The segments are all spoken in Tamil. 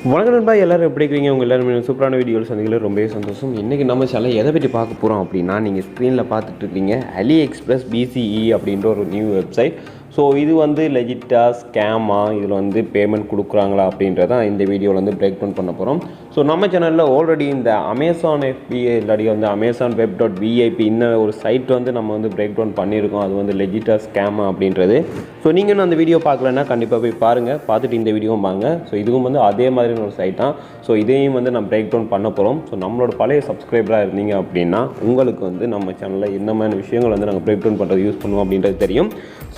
வணக்கம் நண்பா, எல்லாரும் எப்படி இருக்கீங்க? உங்கள் எல்லாருமே சூப்பரான வீடியோஸ் சந்திக்கல ரொம்பவே சந்தோஷம். இன்றைக்கி நம்ம சேனல் எதை பற்றி பார்க்க போகிறோம் அப்படின்னா, நீங்கள் ஸ்க்ரீனில் பார்த்துட்டு இருக்கீங்க AliExpress BCE அப்படின்ற ஒரு நியூ வெப்சைட். ஸோ இது வந்து லெஜிட்டாக ஸ்கேமா, இதில் வந்து பேமெண்ட் கொடுக்குறாங்களா அப்படின்றதான் இந்த வீடியோவில் வந்து பிரேக் டவுன் பண்ண போகிறோம். ஸோ நம்ம சேனலில் ஆல்ரெடி இந்த அமேசான் FBA இல்லாட்டி வந்து அமேசான் web.vip இந்த ஒரு சைட் வந்து நம்ம வந்து பிரேக் டவுன் பண்ணியிருக்கோம். அது வந்து லெஜிட்டாக ஸ்கேமா அப்படின்றது. ஸோ நீங்கள் இன்னும் அந்த வீடியோ பார்க்கலன்னா கண்டிப்பாக போய் பாருங்கள், பார்த்துட்டு இந்த வீடியோவும் வாங்க. ஸோ இதுவும் வந்து அதே மாதிரி ஒரு சைட் தான். ஸோ இதையும் வந்து நம்ம பிரேக் டவுன் பண்ண போகிறோம். ஸோ நம்மளோட பழைய சப்ஸ்கிரைபராக இருந்தீங்க அப்படின்னா உங்களுக்கு வந்து நம்ம சேனலில் இந்த மாதிரி விஷயங்கள் வந்து நாங்கள் பிரேக் டவுன் பண்ணுறது யூஸ் பண்ணுவோம் அப்படின்றது தெரியும்.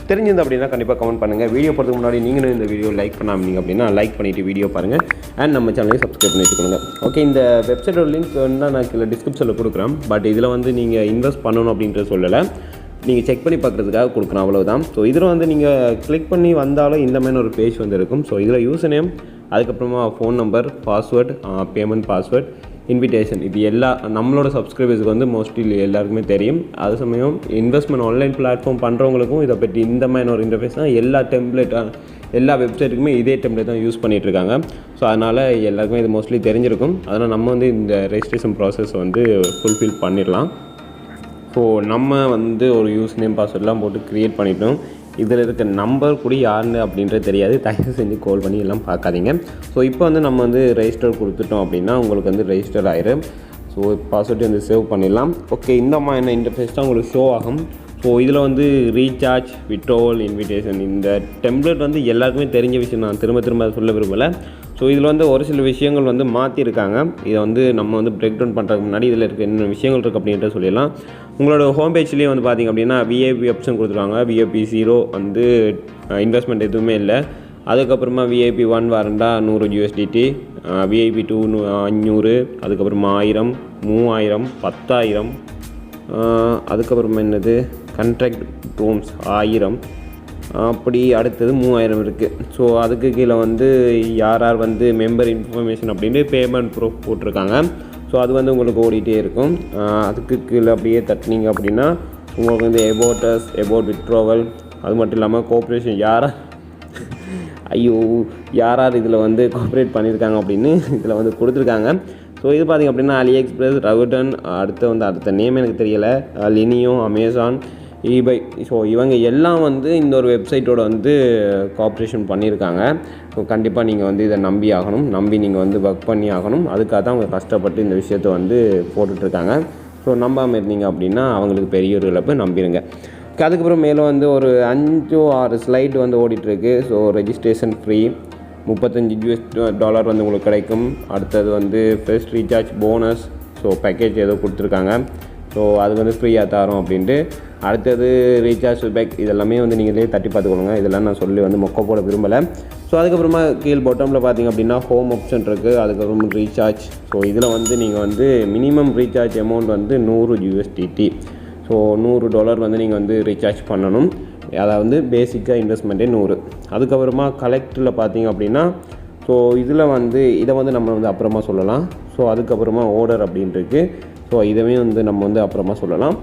தெரிஞ்சிருந்தது அப்படின்னா கண்டிப்பாக கமெண்ட் பண்ணுங்கள். வீடியோ போகிறதுக்கு முன்னாடி நீங்களும் இந்த வீடியோ லைக் பண்ணாமீங்க அப்படின்னா லைக் பண்ணிவிட்டு வீடியோ பாருங்கள் அண்ட் நம்ம சேனலையும் சப்ஸ்கிரைப் பண்ணி வச்சுக்கோங்க. ஓகே, இந்த வெப்சைட்டோட லிங்க் வந்து நான் கீழே டிஸ்கிரிப்ஷனில் கொடுக்குறேன். பட் இதில் வந்து நீங்கள் இன்வெஸ்ட் பண்ணணும் அப்படின்றது சொல்லலை, நீங்கள் செக் பண்ணி பார்க்குறதுக்காக கொடுக்குறோம், அவ்வளோதான். ஸோ இதில் வந்து நீங்கள் கிளிக் பண்ணி வந்தாலும் இந்த மாதிரி ஒரு பேஜ் வந்து இருக்கும். ஸோ இதில் யூசர் நேம், அதுக்கப்புறமா phone number, password, payment password, invitation, இது எல்லா நம்மளோட சப்ஸ்கிரைபர்ஸுக்கு வந்து மோஸ்ட்லி எல்லாருக்குமே தெரியும். அது சமயம் இன்வெஸ்ட்மெண்ட் ஆன்லைன் பிளாட்ஃபார்ம் பண்ணுறவங்களுக்கும் இதை பற்றி இந்த மாதிரி ஒரு இன்டர்ஃபேஸ் தான் எல்லா எல்லா வெப்சைட்டுக்குமே இதே டெம்ப்ளேட் தான் யூஸ் பண்ணிகிட்ருக்காங்க. ஸோ அதனால் எல்லாருக்குமே இது மோஸ்ட்லி தெரிஞ்சிருக்கும். அதனால் நம்ம வந்து இந்த ரெஜிஸ்ட்ரேஷன் ப்ராசஸ் வந்து ஃபுல்ஃபில் பண்ணிடலாம். ஸோ நம்ம வந்து ஒரு யூஸ் நேம் பாஸ்வேர்ட்லாம் போட்டு க்ரியேட் பண்ணிட்டோம். இதில் இருக்க நம்பர் கூட யாருன்னு அப்படின்றது தெரியாது, தயவு செஞ்சு கால் பண்ணி எல்லாம் பார்க்காதீங்க. ஸோ இப்போ வந்து நம்ம வந்து ரெஜிஸ்டர் கொடுத்துட்டோம் அப்படின்னா உங்களுக்கு வந்து ரெஜிஸ்டர் ஆயிரும். ஸோ பாஸ்வேர்டு வந்து சேவ் பண்ணிடலாம். ஓகே, இந்த மாதிரி இன்டர்ஃபேஸ் தான் உங்களுக்கு ஷோ ஆகும். ஸோ இதில் வந்து ரீசார்ஜ், விட்ரோவல், இன்விடேஷன், இந்த டெம்ப்ளேட் வந்து எல்லாருக்குமே தெரிஞ்ச விஷயம், நான் திரும்ப திரும்ப சொல்ல விரும்பலை. ஸோ இதில் வந்து ஒரு சில விஷயங்கள் வந்து மாற்றிருக்காங்க. இதை வந்து நம்ம வந்து பிரேக் டவுன் பண்ணுறதுக்கு முன்னாடி இதில் இருக்க என்ன விஷயங்கள் இருக்குது அப்படின்ட்டு சொல்லிடலாம். உங்களோட ஹோம் பேஜ்லேயே வந்து பார்த்திங்க அப்படின்னா VIP ஆப்ஷன் கொடுத்துருவாங்க. VIP 0 வந்து இன்வெஸ்ட்மெண்ட் எதுவுமே இல்லை. அதுக்கப்புறமா VIP 1 வாரண்டா 100 USDT, VIP 2 500, அதுக்கப்புறமா 1000, 3000, 10,000, அதுக்கப்புறமா என்னது கண்ட்ராக்ட் ரூம்ஸ் 1000, அப்படி அடுத்தது 3000 இருக்குது. ஸோ அதுக்கு கீழே வந்து யார் யார் வந்து மெம்பர் இன்ஃபர்மேஷன் அப்படின்ட்டு பேமெண்ட் ப்ரூஃப் போட்டிருக்காங்க. ஸோ அது வந்து உங்களுக்கு ஓடிட்டே இருக்கும். அதுக்கு கீழே அப்படியே தட்டினீங்க அப்படின்னா உங்களுக்கு வந்து எபோட்டஸ், எபோட் விட்ரோவல், அது மட்டும் இல்லாமல் கோஆப்ரேஷன் யார் யார் இதில் வந்து கோஆப்ரேட் பண்ணியிருக்காங்க அப்படின்னு இதில் வந்து கொடுத்துருக்காங்க. ஸோ இது பார்த்திங்க அப்படின்னா AliExpress, ரகுடன், அடுத்த நேம் எனக்கு தெரியலை, லினியோ, அமேசான், eBay. ஸோ இவங்க எல்லாம் வந்து இந்த ஒரு வெப்சைட்டோட வந்து கோஆப்ரேஷன் பண்ணியிருக்காங்க. ஸோ கண்டிப்பாக நீங்கள் வந்து இதை நம்பி நீங்கள் வந்து ஒர்க் பண்ணி ஆகணும். அதுக்காக தான் அவங்க கஷ்டப்பட்டு இந்த விஷயத்தை வந்து போட்டுட்ருக்காங்க. ஸோ நம்பாமல் இருந்தீங்க அப்படின்னா அவங்களுக்கு பெரிய ஒரு இழப்பு, நம்பிடுங்க. அதுக்கப்புறம் மேலே வந்து ஒரு 5-6 ஸ்லைடு வந்து ஓடிட்டுருக்கு. ஸோ ரெஜிஸ்ட்ரேஷன் ஃப்ரீ, $35 வந்து உங்களுக்கு கிடைக்கும். அடுத்தது வந்து first recharge bonus, so package ஏதோ கொடுத்துருக்காங்க. ஸோ அது வந்து ஃப்ரீயாக தரோம் அப்படின்ட்டு. அடுத்தது ரீசார்ஜ் பேக், இதெல்லாமே வந்து நீங்களே தட்டி பார்த்துக்கொள்ளுங்க. இதெல்லாம் நான் சொல்லி வந்து மொக்க போட விரும்பலை. ஸோ அதுக்கப்புறமா கீழ் பாட்டமில் பார்த்திங்க அப்படின்னா ஹோம் ஆப்ஷன் இருக்குது. அதுக்கப்புறம் ரீசார்ஜ். ஸோ இதில் வந்து நீங்கள் வந்து மினிமம் ரீசார்ஜ் அமௌண்ட் வந்து 100 USDT. ஸோ $100 வந்து நீங்கள் வந்து ரீசார்ஜ் பண்ணணும். அதாவது பேசிக்காக இன்வெஸ்ட்மெண்ட்டே 100. அதுக்கப்புறமா கலெக்டில் பார்த்திங்க அப்படின்னா ஸோ இதில் வந்து இதை வந்து நம்ம வந்து அப்புறமா சொல்லலாம். ஸோ அதுக்கப்புறமா ஆர்டர் அப்படின்ட்டுருக்கு. ஸோ இதவே வந்து நம்ம வந்து அப்புறமா சொல்லலாம்.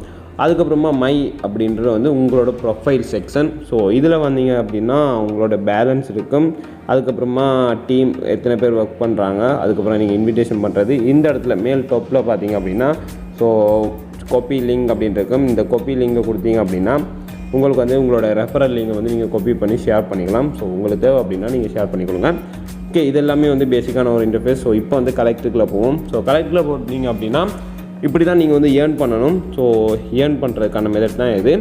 அதுக்கப்புறமா மை அப்படின்றது வந்து உங்களோட ப்ரொஃபைல் செக்ஷன். ஸோ இதில் வந்தீங்க அப்படின்னா உங்களோட பேலன்ஸ் இருக்கும். அதுக்கப்புறமா டீம் எத்தனை பேர் ஒர்க் பண்ணுறாங்க, அதுக்கப்புறம் நீங்கள் இன்விடேஷன் பண்ணுறது. இந்த இடத்துல மேல் டாப்பில் பார்த்தீங்க அப்படின்னா ஸோ காப்பி லிங்க் அப்படின்ட்டு இருக்கும். இந்த காப்பி லிங்கை கொடுத்தீங்க அப்படின்னா உங்களுக்கு வந்து உங்களோட ரெஃபரல் லிங்கை வந்து நீங்கள் காப்பி பண்ணி ஷேர் பண்ணிக்கலாம். ஸோ உங்களுக்கு தேவை அப்படின்னா நீங்கள் ஷேர் பண்ணிக்கொள்ளுங்க. ஓகே, இது எல்லாமே வந்து பேசிக்கான ஒரு இன்டர்ஃபேஸ். ஸோ இப்போ வந்து கலெக்டருக்குள்ளே போவோம். ஸோ கலெக்டரில் போட்டிங்க அப்படின்னா இப்படி தான் நீங்கள் வந்து ஏர்ன் பண்ணணும். ஸோ ஏர்ன் பண்ணுறதுக்கான மெத்தட் தான் இது.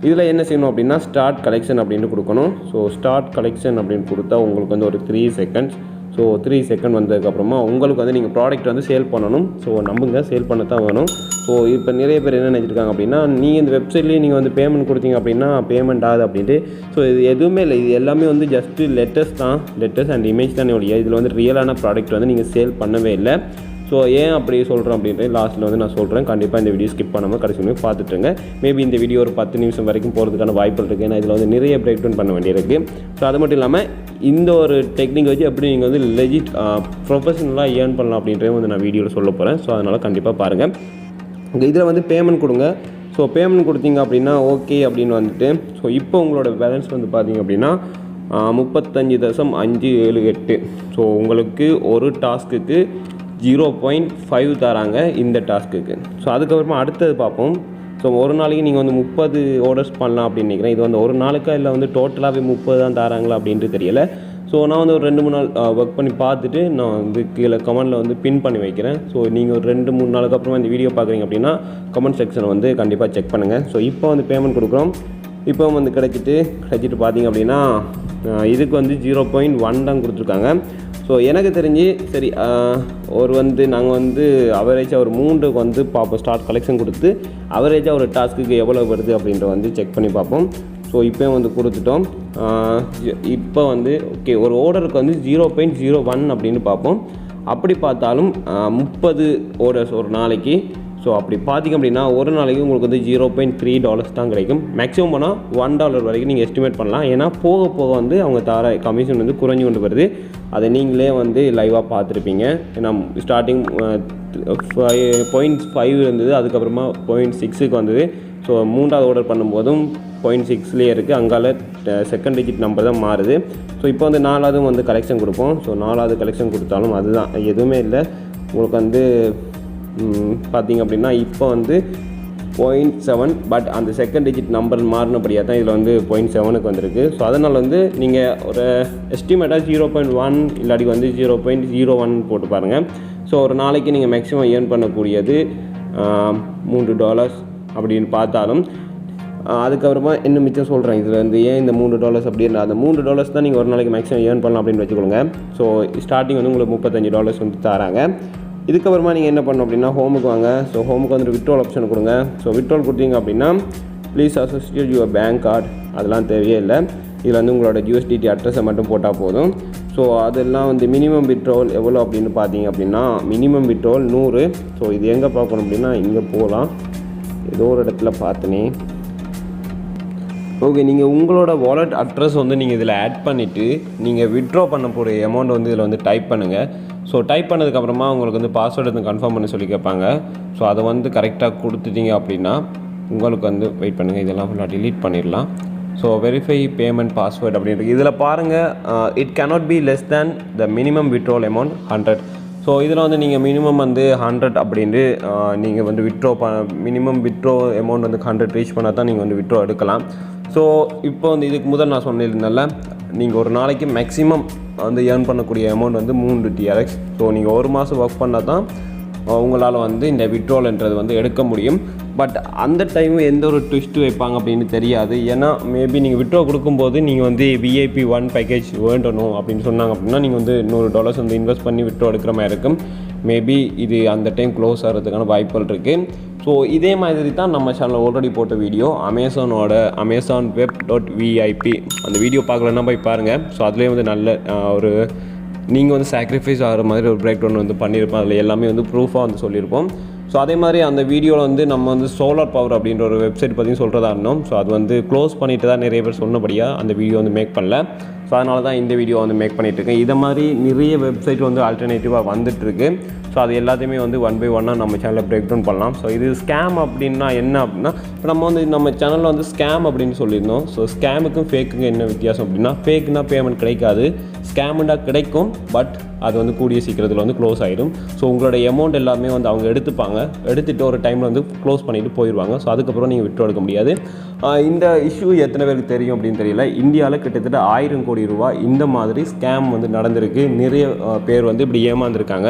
இதில் என்ன செய்யணும் அப்படின்னா ஸ்டார்ட் கலெக்ஷன் அப்படின்னு கொடுக்கணும். ஸோ ஸ்டார்ட் கலெக்ஷன் அப்படின்னு கொடுத்தா உங்களுக்கு வந்து ஒரு 3 செகண்ட்ஸ். ஸோ 3 செகண்ட் வந்ததுக்கப்புறமா உங்களுக்கு வந்து நீங்கள் ப்ராடக்ட் வந்து சேல் பண்ணணும். ஸோ நம்புங்க, சேல் பண்ண தான் வேணும். ஸோ இப்போ நிறைய பேர் என்ன நினச்சிருக்காங்க அப்படின்னா நீங்கள் இந்த வெப்சைட்லேயே நீங்கள் வந்து பேமெண்ட் கொடுத்தீங்க அப்படின்னா பேமெண்ட் ஆகுது அப்படின்ட்டு. ஸோ இது எதுவுமே இல்லை, இது எல்லாமே வந்து ஜஸ்ட்டு லெட்டர்ஸ் அண்ட் இமேஜ் தானே ஒழிய இதில் வந்து ரியலான ப்ராடக்ட் வந்து நீங்கள் சேல் பண்ணவே இல்லை. ஸோ ஏன் அப்படி சொல்கிறேன் அப்படின்ட்டு லாஸ்ட்டில் வந்து நான் சொல்கிறேன். கண்டிப்பாக இந்த வீடியோ ஸ்கிப் பண்ணாமல் கடைசி வரைக்கும் பார்த்துட்டுருங்க. மேபி இந்த வீடியோ ஒரு 10 நிமிஷம் வரைக்கும் போகிறதுக்கான வாய்ப்புகள் இருக்குது. ஏன்னா இதில் வந்து நிறைய பிரேக் டவுன் பண்ண வேண்டியிருக்கு. ஸோ அது மட்டும் இல்லாமல் இந்த ஒரு டெக்னிக் வச்சு எப்படி நீங்கள் வந்து லெஜிட் ப்ரொஃபஷனலாக ஏர்ன் பண்ணலாம் அப்படின்றத வந்து நான் வீடியோவில் சொல்ல போகிறேன். ஸோ அதனால் கண்டிப்பாக பாருங்கள். இதில் வந்து பேமெண்ட் கொடுங்க. ஸோ பேமெண்ட் கொடுத்தீங்க அப்படின்னா ஓகே அப்படின்னு வந்துட்டு ஸோ இப்போ உங்களோட பேலன்ஸ் வந்து பார்த்திங்க அப்படின்னா 35.578. ஸோ உங்களுக்கு ஒரு டாஸ்க்குக்கு 0.5 தராங்க இந்த டாஸ்க்குக்கு. ஸோ அதுக்கப்புறமா அடுத்தது பார்ப்போம். ஸோ ஒரு நாளைக்கு நீங்கள் வந்து 30 ஆர்டர்ஸ் பண்ணலாம் அப்படின்னு நினைக்கிறேன். இது வந்து ஒரு நாளுக்கா இல்லை வந்து டோட்டலாகவே 30 தான் தராங்களா அப்படின்ட்டு தெரியல. ஸோ நான் வந்து ஒரு 2-3 நாள் ஒர்க் பண்ணி பார்த்துட்டு நான் வந்து கீழே கமெண்டில் வந்து பின் பண்ணி வைக்கிறேன். ஸோ நீங்கள் ஒரு 2-3 நாளுக்கு அப்புறமா இந்த வீடியோ பார்க்குறீங்க அப்படின்னா கமெண்ட் செக்ஷனை வந்து கண்டிப்பாக செக் பண்ணுங்கள். ஸோ இப்போ வந்து பேமெண்ட் கொடுக்குறோம். இப்போ வந்து கிடைச்சிட்டு பார்த்தீங்க அப்படின்னா இதுக்கு வந்து 0.1 தான் கொடுத்துருக்காங்க. ஸோ எனக்கு தெரிஞ்சு சரி ஒரு வந்து நாங்கள் வந்து அவரேஜாக ஒரு 3க்கு வந்து பார்ப்போம். ஸ்டார்ட் கலெக்ஷன் கொடுத்து அவரேஜாக ஒரு டாஸ்க்குக்கு எவ்வளோ வருது அப்படின்ற வந்து செக் பண்ணி பார்ப்போம். ஸோ இப்போ வந்து கொடுத்துட்டோம். இப்போ வந்து ஓகே ஒரு ஆர்டருக்கு வந்து 0.01 அப்படின்னு பார்ப்போம். அப்படி பார்த்தாலும் 30 ஆர்டர்ஸ் ஒரு நாளைக்கு. ஸோ அப்படி பார்த்திங்க அப்படின்னா ஒரு நாளைக்கு உங்களுக்கு வந்து $0.3 தான் கிடைக்கும். மேக்ஸிமம் போனால் $1 வரைக்கும் நீங்கள் எஸ்டிமேட் பண்ணலாம். ஏன்னா போக போக வந்து அவங்க தர கமிஷன் வந்து குறைஞ்சி கொண்டு வருது. அதை நீங்களே வந்து லைவாக பார்த்துருப்பீங்க. ஏன்னா ஸ்டார்டிங் 0.5 இருந்தது, அதுக்கப்புறமா 0.6க்கு வந்தது. ஸோ 3வது ஆர்டர் பண்ணும்போதும் 0.6லேயே இருக்குது. அங்கால செகண்ட் டிஜிட் நம்பர் தான் மாறுது. ஸோ இப்போ வந்து 4வது வந்து கலெக்ஷன் கொடுப்போம். ஸோ 4வது கலெக்ஷன் கொடுத்தாலும் அதுதான் எதுவுமே இல்லை. உங்களுக்கு வந்து பார்த்திங்க அப்படின்னா இப்போ வந்து 0.7 பட் அந்த செகண்ட் டிஜிட் நம்பர் மாறினபடியாக தான் இதில் வந்து 0.7க்கு வந்திருக்கு. ஸோ அதனால் வந்து நீங்கள் ஒரு எஸ்டிமேட்டாக 0.1 இல்லாட்டி வந்து 0.01 போட்டு பாருங்கள். ஸோ ஒரு நாளைக்கு நீங்கள் மேக்ஸிமம் ஏர்ன் பண்ணக்கூடியது $3 அப்படின்னு பார்த்தாலும் அதுக்கப்புறமா இன்னும் மிச்சம் சொல்கிறேன். இதில் வந்து ஏன் இந்த $3 அப்படின்னா அந்த $3 தான் நீங்கள் ஒரு நாளைக்கு மேக்ஸிமம் ஏர்ன் பண்ணலாம் அப்படின்னு வச்சுக்கோங்க. ஸோ ஸ்டார்டிங் வந்து உங்களுக்கு $35 வந்து தராங்க. இதுக்கப்புறமா நீங்கள் என்ன பண்ணணும் அப்படின்னா ஹோமுக்கு வாங்க. ஸோ ஹோமுக்கு வந்துட்டு விட்ரோல் ஆப்ஷன் கொடுங்க. ஸோ விட்ரோல் கொடுத்தீங்க அப்படின்னா please associate your bank card அதெல்லாம் தேவையே இல்லை. இதில் வந்து உங்களோட USDT அட்ரஸை மட்டும் போட்டால் போதும். ஸோ அதெல்லாம் வந்து மினிமம் விட்ரோல் எவ்வளோ அப்படின்னு பார்த்தீங்க அப்படின்னா மினிமம் விட்ரோல் 100. ஸோ இது எங்கே பார்க்கணும் அப்படின்னா இங்கே போகலாம். ஏதோ ஒரு இடத்துல பார்த்தனே. ஓகே நீங்கள் உங்களோட வாலெட் அட்ரஸ் வந்து நீங்கள் இதில் ஆட் பண்ணிவிட்டு நீங்கள் விட்ரா பண்ண போகிற அமௌண்ட் வந்து இதில் வந்து டைப் பண்ணுங்கள். ஸோ டைப் பண்ணதுக்கப்புறமா உங்களுக்கு வந்து பாஸ்வேர்டு வந்து கன்ஃபார்ம் பண்ணி சொல்லி கேட்பாங்க. ஸோ அதை வந்து கரெக்டாக கொடுத்துட்டீங்க அப்படின்னா உங்களுக்கு வந்து வெயிட் பண்ணுங்கள், இதெல்லாம் ஃபுல்லாக டிலீட் பண்ணிடலாம். ஸோ வெரிஃபை பேமெண்ட் பாஸ்வேர்டு அப்படின்றது இதில் பாருங்கள். It cannot be less than the minimum withdrawal amount 100. So இதில் வந்து நீங்கள் மினிமம் வந்து 100 அப்படின்ட்டு நீங்கள் வந்து விட்ரோ மினிமம் விட்ரோ அமௌண்ட் வந்து 100 ரீச் பண்ணால் தான் நீங்கள் வந்து விட்ரோ எடுக்கலாம். ஸோ இப்போ வந்து இதுக்கு முதல் நான் சொன்னிருந்தேன்ல நீங்கள் ஒரு நாளைக்கு மேக்ஸிமம் வந்து ஏர்ன் பண்ணக்கூடிய அமௌண்ட் வந்து 3 TRX. ஸோ நீங்கள் ஒரு மாதம் ஒர்க் பண்ணால் தான் உங்களால் வந்து இந்த விட்ரோல்ன்றது வந்து எடுக்க முடியும். பட் அந்த டைம் எந்த ஒரு ட்விஸ்ட்டு வைப்பாங்க அப்படின்னு தெரியாது. ஏன்னா மேபி நீங்கள் விட்ரோ கொடுக்கும்போது நீங்கள் வந்து VIP 1 பேக்கேஜ் வேண்டணும் அப்படின்னு சொன்னாங்க அப்படின்னா நீங்கள் வந்து $100 வந்து இன்வெஸ்ட் பண்ணி விட்ரோ எடுக்கிற மாதிரி இருக்கும். மேபி இது அந்த டைம் க்ளோஸ் ஆகிறதுக்கான வாய்ப்புகள் இருக்குது. ஸோ இதே மாதிரி தான் நம்ம சேனலில் ஆல்ரெடி போட்ட வீடியோ அமேசான் web.vip அந்த வீடியோ பார்க்கலன்னா போய் பாருங்கள். ஸோ அதுலேயே வந்து நல்ல ஒரு நீங்கள் வந்து சாக்ரிஃபைஸ் ஆகிற மாதிரி ஒரு பிரேக் டவுன் வந்து பண்ணியிருப்போம். அதில் எல்லாமே வந்து ப்ரூஃபாக வந்து சொல்லியிருப்போம். ஸோ அதே மாதிரி அந்த வீடியோவில் வந்து நம்ம வந்து சோலார் பவர் அப்படின்ற ஒரு வெப்சைட் பற்றி சொல்கிறதா இருந்தோம். ஸோ அது வந்து க்ளோஸ் பண்ணிட்டு தான் நிறைய பேர் சொன்னபடியாக அந்த வீடியோ வந்து மேக் பண்ணல. ஸோ அதனால தான் இந்த வீடியோ வந்து மேக் பண்ணிகிட்ருக்கேன். இதை மாதிரி நிறைய வெப்சைட் வந்து ஆல்டர்னேட்டிவாக வந்துட்டுருக்கு. ஸோ அது எல்லாத்தையுமே வந்து 1 by 1 நம்ம சேனலில் பிரேக் டவுன் பண்ணலாம். ஸோ இது ஸ்கேம் அப்படின்னா என்ன அப்படின்னா இப்போ நம்ம வந்து நம்ம சேனலில் வந்து ஸ்கேம் அப்படின்னு சொல்லியிருந்தோம். ஸோ ஸ்கேமுக்கும் ஃபேக்குக்கும் என்ன வித்தியாசம் அப்படின்னா ஃபேக்குனா பேமெண்ட் கிடைக்காது, ஸ்கேமுண்டா கிடைக்கும். பட் அது வந்து கூடிய சீக்கிரத்தில் வந்து க்ளோஸ் ஆகிடும். ஸோ உங்களோட அமௌண்ட் எல்லாமே வந்து அவங்க எடுத்துகிட்டு ஒரு டைமில் வந்து க்ளோஸ் பண்ணிவிட்டு போயிடுவாங்க. ஸோ அதுக்கப்புறம் நீங்கள் விட்ரோ எடுக்க முடியாது. இந்த இஷ்யூ எத்தனை பேருக்கு தெரியும் அப்படின்னு தெரியல. இந்தியாவில் கிட்டத்தட்ட 1000 கோடி ரூபாய் இந்த மாதிரி ஸ்கேம் வந்து நடந்திருக்கு. நிறைய பேர் வந்து இப்படி ஏமாந்துருக்காங்க.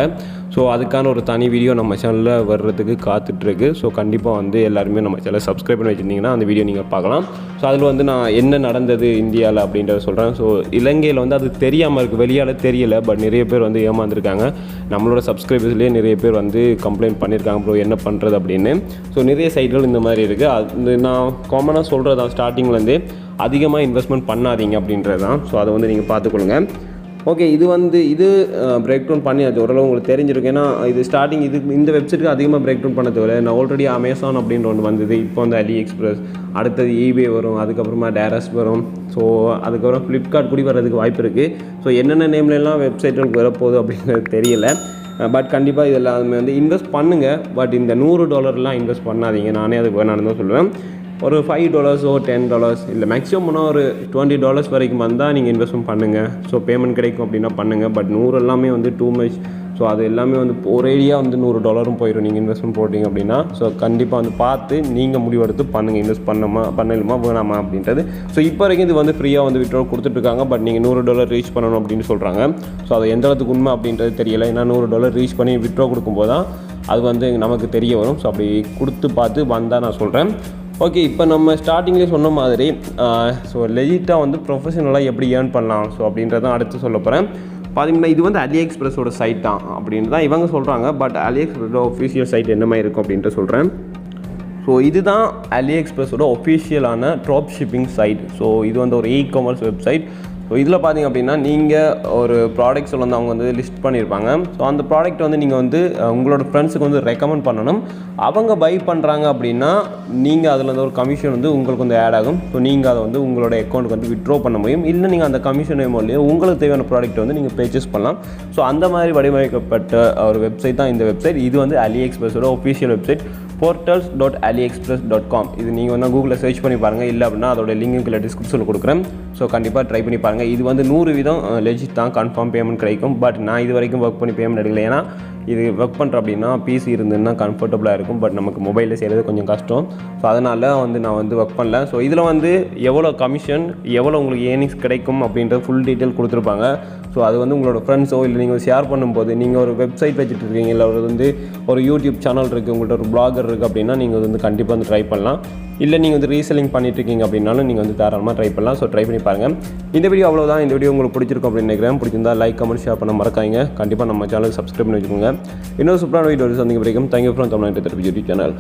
ஸோ அதுக்கான ஒரு தனி வீடியோ நம்ம சேனலில் வர்றதுக்கு காத்துட்ருக்கு. ஸோ கண்டிப்பாக வந்து எல்லாருமே நம்ம சேனலை சப்ஸ்கிரைப் பண்ணி வச்சுருந்தீங்கன்னா அந்த வீடியோ நீங்கள் பார்க்கலாம். ஸோ அதில் வந்து நான் என்ன நடந்தது இந்தியாவில் அப்படின்றத சொல்கிறேன். ஸோ இலங்கையில் வந்து அது தெரியாமல் இருக்குது, வெளியால் தெரியலை. பட் நிறைய பேர் வந்து ஏமாந்துருக்காங்க. நம்மளோட சப்ஸ்கிரைபர்ஸ்லேயே நிறைய பேர் வந்து கம்ப்ளைண்ட் பண்ணியிருக்காங்க ப்ரோ என்ன பண்ணுறது அப்படின்னு. ஸோ நிறைய சைட்கள் இந்த மாதிரி இருக்குது. அது நான் காமனாக சொல்கிறது தான், ஸ்டார்டிங்லேருந்தே அதிகமாக இன்வெஸ்ட்மெண்ட் பண்ணாதீங்க அப்படின்றது தான். ஸோ அதை வந்து நீங்கள் பார்த்துக்கொள்ளுங்க. ஓகே இது பிரேக் டவுன் பண்ணியாச்சு, ஓரளவு உங்களுக்கு தெரிஞ்சிருக்கு. ஏன்னா இது ஸ்டார்டிங் இந்த வெப்சைட்டுக்கு அதிகமாக பிரேக் டவுன் பண்ண தேவை. நான் ஆல்ரெடி அமேசான் அப்படின்ற ஒன்று வந்தது. இப்போ வந்து AliExpress, அடுத்தது eBay வரும், அதுக்கப்புறமா டேரஸ் வரும். ஸோ அதுக்கப்புறம் ஃப்ளிப்கார்ட் கூடி வர்றதுக்கு வாய்ப்பு இருக்குது. ஸோ என்னென்ன நேம்லலாம் வெப்சைட்டுக்கு வரப்போகுது அப்படிங்கிறது தெரியல. பட் கண்டிப்பாக இதெல்லாம் வந்து இன்வெஸ்ட் பண்ணுங்கள். பட் இந்த $100 இன்வெஸ்ட் பண்ணாதீங்க. நானே அதுக்கு வேணான்னு தான் சொல்லுவேன். ஒரு $5 $10 இல்லை மேக்ஸிமம் ஒரு $20 வரைக்கும் வந்தால் நீங்கள் இன்வெஸ்ட்மெண்ட் பண்ணுங்கள். ஸோ பேமெண்ட் கிடைக்கும் அப்படின்னா பண்ணுங்கள். பட் 100 எல்லாமே வந்து டூ மச். ஸோ அது எல்லாமே வந்து ஒரேடியாக வந்து $100 போயிடும் நீங்கள் இன்வெஸ்ட்மெண்ட் போட்டிங்க அப்படின்னா. ஸோ கண்டிப்பாக வந்து பார்த்து நீங்கள் முடிவெடுத்து பண்ணுங்கள், இன்வெஸ்ட் பண்ணலுமா வேணாமா அப்படின்றது. ஸோ இப்போ வரைக்கும் இது வந்து ஃப்ரீயாக வந்து விட்ரோ கொடுத்துட்ருக்காங்க. பட் நீங்கள் $100 ரீச் பண்ணணும் அப்படின்னு சொல்கிறாங்க. ஸோ அது எந்த அளவுக்கு உண்மை அப்படின்றது தெரியலை. ஏன்னா $100 ரீச் பண்ணி விட்ரோ கொடுக்கும்போது தான் அது வந்து நமக்கு தெரிய வரும். ஸோ அப்படி கொடுத்து பார்த்து வந்தால் நான் சொல்கிறேன். ஓகே, இப்போ நம்ம ஸ்டார்டிங்லேயே சொன்ன மாதிரி ஸோ லெஜிட்டாக வந்து ப்ரொஃபஷனலாக எப்படி ஏர்ன் பண்ணலாம் ஸோ அப்படின்றதான் அடுத்து சொல்ல போகிறேன். பார்த்தீங்கன்னா இது வந்து AliExpressோட சைட் தான் அப்படின்னு தான் இவங்க சொல்கிறாங்க. பட் AliExpressோட ஒஃபிஷியல் சைட் என்ன மாதிரி இருக்கும் அப்படின்ட்டு சொல்கிறேன். ஸோ இதுதான் AliExpressோட ஒஃபிஷியலான ட்ராப் ஷிப்பிங் சைட். ஸோ இது வந்து ஒரு இ-காமர்ஸ் வெப்சைட். ஸோ இதில் பார்த்திங்க அப்படின்னா நீங்கள் ஒரு ப்ராடக்ட்ஸ் வந்து அவங்க வந்து லிஸ்ட் பண்ணியிருப்பாங்க. ஸோ அந்த ப்ராடக்ட் வந்து நீங்கள் வந்து உங்களோட ஃப்ரெண்ட்ஸுக்கு வந்து ரெக்கமெண்ட் பண்ணணும். அவங்க பை பண்ணுறாங்க அப்படின்னா நீங்கள் அதில் வந்து ஒரு கமிஷன் வந்து உங்களுக்கு வந்து ஆட் ஆகும். ஸோ நீங்கள் அதை வந்து உங்களோட அக்கௌண்ட்டுக்கு வந்து விட்ரோ பண்ண முடியும். இல்லை நீங்கள் அந்த கமிஷன் மூலியம் உங்களுக்கு தேவையான ப்ராடக்ட் வந்து நீங்கள் பர்ச்சேஸ் பண்ணலாம். ஸோ அந்த மாதிரி வடிவமைக்கப்பட்ட ஒரு வெப்சைட் தான் இந்த வெப்சைட். இது வந்து AliExpressோட ஒஃபிஷியல் வெப்சைட் portals.aliexpress.com. இது நீங்கள் வந்து கூகுளில் சர்ச் பண்ணி பாருங்கள். இல்லை அப்படின்னா அதோட லிங்க் இல்லை டிஸ்கிரிப்ஷனில் கொடுக்குறேன். ஸோ கண்டிப்பாக ட்ரை பண்ணி பாருங்கள். இது வந்து 100% லெஜிட் தான், கன்ஃபார்ம் பேமெண்ட் கிடைக்கும். பட் நான் இது வரைக்கும் ஒர்க் பண்ணி பேமெண்ட் எடுக்கல. ஏன்னா இது ஒர்க் பண்ணுற அப்படின்னா பிசி இருந்ததுன்னா கம்ஃபர்டபுளாக இருக்கும். பட் நமக்கு மொபைலில் செய்கிறது கொஞ்சம் கஷ்டம். ஸோ அதனால் வந்து நான் வந்து ஒர்க் பண்ணல. ஸோ இதில் வந்து எவ்வளோ கமிஷன், எவ்வளோ உங்களுக்கு ஏர்னிங்ஸ் கிடைக்கும் அப்படின்ற ஃபுல் டீட்டெயில் கொடுத்துருப்பாங்க. ஸோ அது வந்து உங்களோட ஃப்ரெண்ட்ஸோ இல்லை நீங்கள் ஷேர் பண்ணும்போது, நீங்கள் ஒரு வெப்சைட் வச்சுட்டு இருக்கீங்க, இல்லை வந்து ஒரு யூடியூப் சேனல் இருக்குது, உங்கள்கிட்ட ஒரு பிளாகர் இருக்குது அப்படின்னா நீங்கள் வந்து கண்டிப்பாக வந்து ட்ரை பண்ணலாம். இல்லை நீங்கள் வந்து ரீசெல்லிங் பண்ணிட்டுருக்கீங்க அப்படின்னாலும் நீங்கள் வந்து தாராளமாக ட்ரை பண்ணலாம். ஸோ ட்ரை பண்ணி பாருங்கள். இந்த வீடியோ அவ்வளோதான். இந்த வீடியோ உங்களுக்கு பிடிச்சிருக்கும் அப்படின்னு நினைக்கிறேன். பிடிச்சிருந்தா லைக், கமெண்ட், ஷேர் பண்ண மறக்காதீங்க. கண்டிப்பாக நம்ம சேனலுக்கு சப்ஸ்கிரைப் பண்ணி வச்சுக்கோங்க. இன்னொரு சூப்பரான வீடியோ சந்திக்க வரைக்கும் thank you from Tamil Nadu therapy YouTube channel.